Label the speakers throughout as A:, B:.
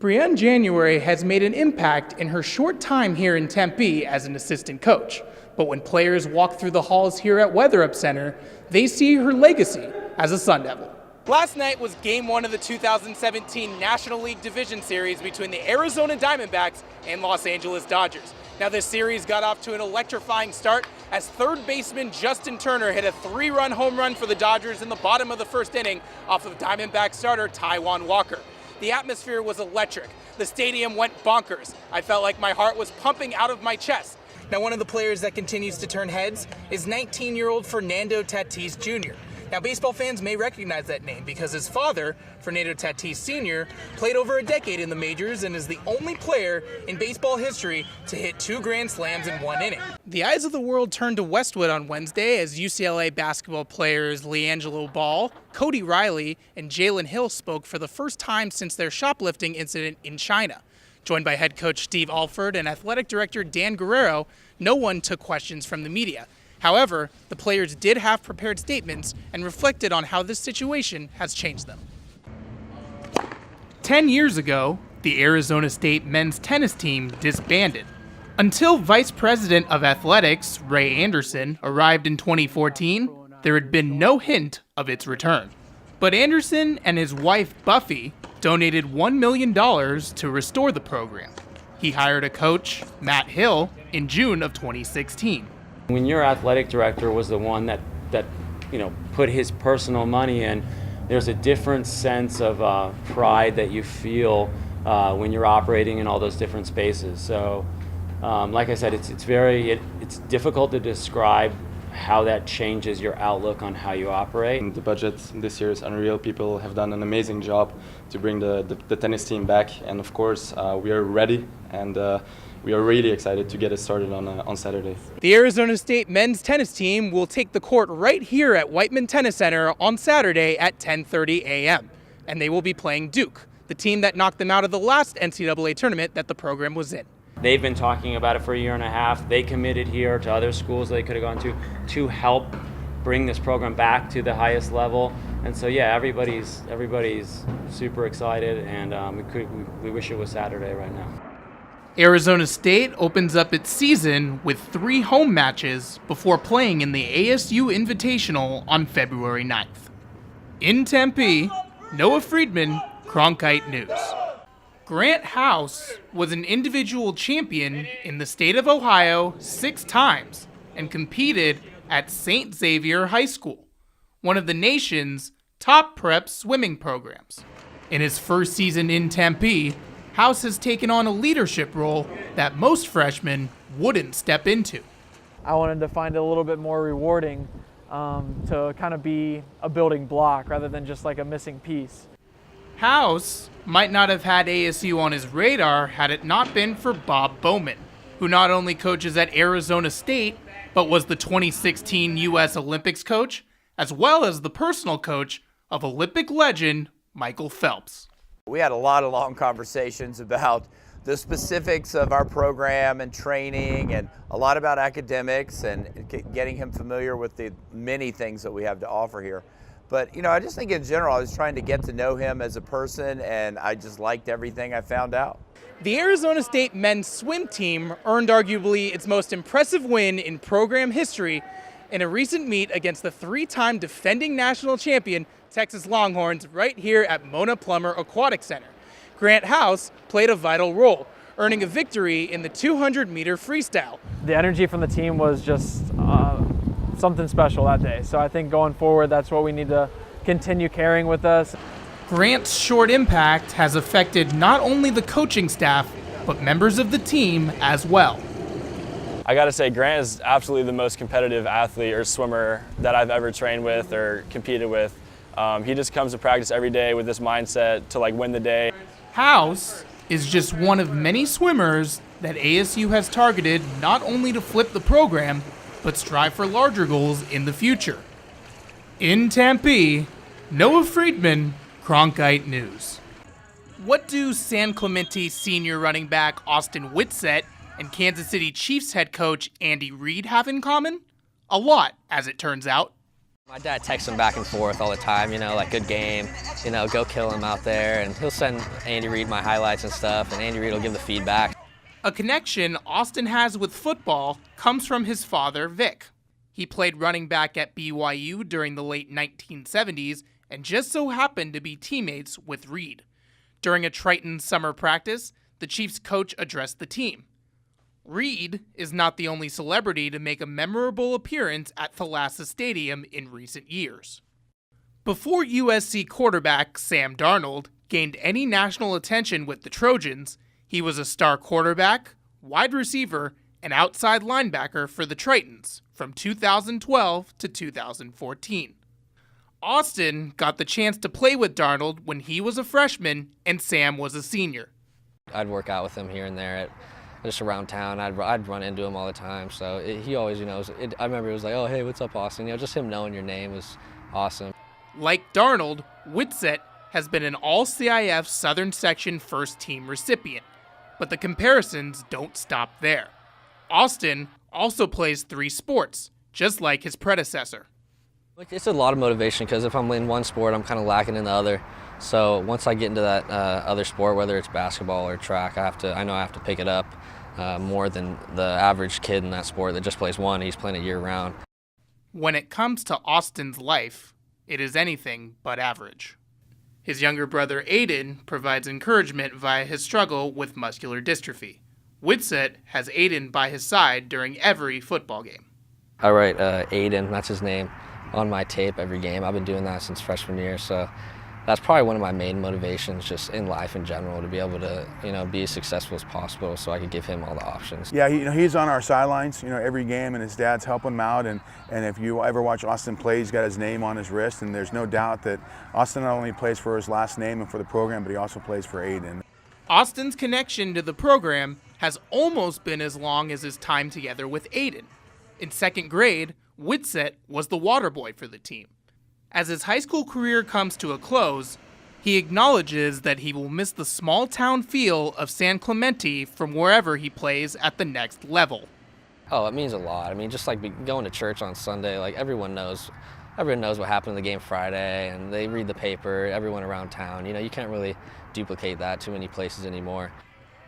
A: Brienne January has made an impact in her short time here in Tempe as an assistant coach. But when players walk through the halls here at Weatherup Center, they see her legacy as a Sun Devil. Last night was Game 1 of the 2017 National League Division Series between the Arizona Diamondbacks and Los Angeles Dodgers. Now this series got off to an electrifying start as third baseman Justin Turner hit a 3-run home run for the Dodgers in the bottom of the first inning off of Diamondback starter Taijuan Walker. The atmosphere was electric. The stadium went bonkers. I felt like my heart was pumping out of my chest. Now one of the players that continues to turn heads is 19-year-old Fernando Tatis Jr. Now baseball fans may recognize that name because his father, Fernando Tatis Sr., played over a decade in the majors and is the only player in baseball history to hit 2 grand slams in 1 inning. The eyes of the world turned to Westwood on Wednesday as UCLA basketball players LiAngelo Ball, Cody Riley, and Jalen Hill spoke for the first time since their shoplifting incident in China. Joined by head coach Steve Alford and athletic director Dan Guerrero, no one took questions from the media. However, the players did have prepared statements and reflected on how this situation has changed them. 10 years ago, the Arizona State men's tennis team disbanded. Until Vice President of Athletics, Ray Anderson, arrived in 2014, there had been no hint of its return. But Anderson and his wife, Buffy, donated $1 million to restore the program. He hired a coach, Matt Hill, in June of 2016.
B: When your athletic director was the one that put his personal money in, there's a different sense of pride that you feel when you're operating in all those different spaces. So, like I said, it's difficult to describe how that changes your outlook on how you operate.
C: The budget this year is unreal. People have done an amazing job to bring the tennis team back, and of course we are ready, and we are really excited to get it started on Saturday.
A: The Arizona State men's tennis team will take the court right here at Whiteman Tennis Center on Saturday at 10:30 a.m. And they will be playing Duke, the team that knocked them out of the last NCAA tournament that the program was in.
B: They've been talking about it for a year and a half. They committed here to other schools they could have gone to help bring this program back to the highest level. And so yeah, everybody's super excited, and we wish it was Saturday right now.
A: Arizona State opens up its season with 3 home matches before playing in the ASU Invitational on February 9th. In Tempe, Noah Friedman, Cronkite News. Grant House was an individual champion in the state of Ohio 6 times and competed at St. Xavier High School, one of the nation's top prep swimming programs. In his first season in Tempe, House has taken on a leadership role that most freshmen wouldn't step into.
D: I wanted to find it a little bit more rewarding to kind of be a building block rather than just like a missing piece.
A: House might not have had ASU on his radar had it not been for Bob Bowman, who not only coaches at Arizona State, but was the 2016 U.S. Olympics coach, as well as the personal coach of Olympic legend Michael Phelps.
E: We had a lot of long conversations about the specifics of our program and training, and a lot about academics and getting him familiar with the many things that we have to offer here. But I just think in general I was trying to get to know him as a person, and I just liked everything I found out.
A: The Arizona State men's swim team earned arguably its most impressive win in program history in a recent meet against the 3-time defending national champion Texas Longhorns right here at Mona Plummer Aquatic Center. Grant House played a vital role, earning a victory in the 200-meter freestyle.
D: The energy from the team was just something special that day. So I think going forward, that's what we need to continue carrying with us.
A: Grant's short impact has affected not only the coaching staff, but members of the team as well.
F: I gotta say, Grant is absolutely the most competitive athlete or swimmer that I've ever trained with or competed with. He just comes to practice every day with this mindset to win the day.
A: House is just one of many swimmers that ASU has targeted not only to flip the program, but strive for larger goals in the future. In Tempe, Noah Friedman, Cronkite News. What do San Clemente senior running back Austin Whitsett and Kansas City Chiefs head coach Andy Reid have in common? A lot, as it turns out.
G: My dad texts him back and forth all the time, you know, like good game, you know, go kill him out there. And he'll send Andy Reid my highlights and stuff, and Andy Reid will give the feedback.
A: A connection Austin has with football comes from his father, Vic. He played running back at BYU during the late 1970s and just so happened to be teammates with Reid. During a Triton summer practice, the Chiefs coach addressed the team. Reid is not the only celebrity to make a memorable appearance at Thalassa Stadium in recent years. Before USC quarterback Sam Darnold gained any national attention with the Trojans, he was a star quarterback, wide receiver, and outside linebacker for the Tritons from 2012 to 2014. Austin got the chance to play with Darnold when he was a freshman and Sam was a senior.
G: I'd work out with him here and there, just around town. I'd run into him all the time. So he always, you know, I remember it was like, oh, hey, what's up, Austin? You know, just him knowing your name was awesome.
A: Like Darnold, Whitsett has been an All-CIF Southern Section first team recipient. But the comparisons don't stop there. Austin also plays 3 sports, just like his predecessor.
G: It's a lot of motivation because if I'm in one sport, I'm kind of lacking in the other. So once I get into that other sport, whether it's basketball or track, I know I have to pick it up more than the average kid in that sport that just plays one. He's playing it year-round.
A: When it comes to Austin's life, it is anything but average. His younger brother Aiden provides encouragement via his struggle with muscular dystrophy. Whitsett has Aiden by his side during every football game.
G: I write Aiden, that's his name, on my tape every game. I've been doing that since freshman year, so that's probably one of my main motivations just in life in general, to be able to, you know, be as successful as possible so I could give him all the options.
H: Yeah, he's on our sidelines, you know, every game, and his dad's helping him out. And if you ever watch Austin play, he's got his name on his wrist, and there's no doubt that Austin not only plays for his last name and for the program, but he also plays for Aiden.
A: Austin's connection to the program has almost been as long as his time together with Aiden. In second grade, Whitsett was the water boy for the team. As his high school career comes to a close, he acknowledges that he will miss the small-town feel of San Clemente from wherever he plays at the next level.
G: Oh, it means a lot. I mean, just like going to church on Sunday, like everyone knows what happened in the game Friday, and they read the paper, everyone around town. You know, you can't really duplicate that too many places anymore.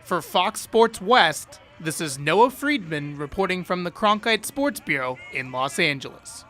A: For Fox Sports West, this is Noah Friedman reporting from the Cronkite Sports Bureau in Los Angeles.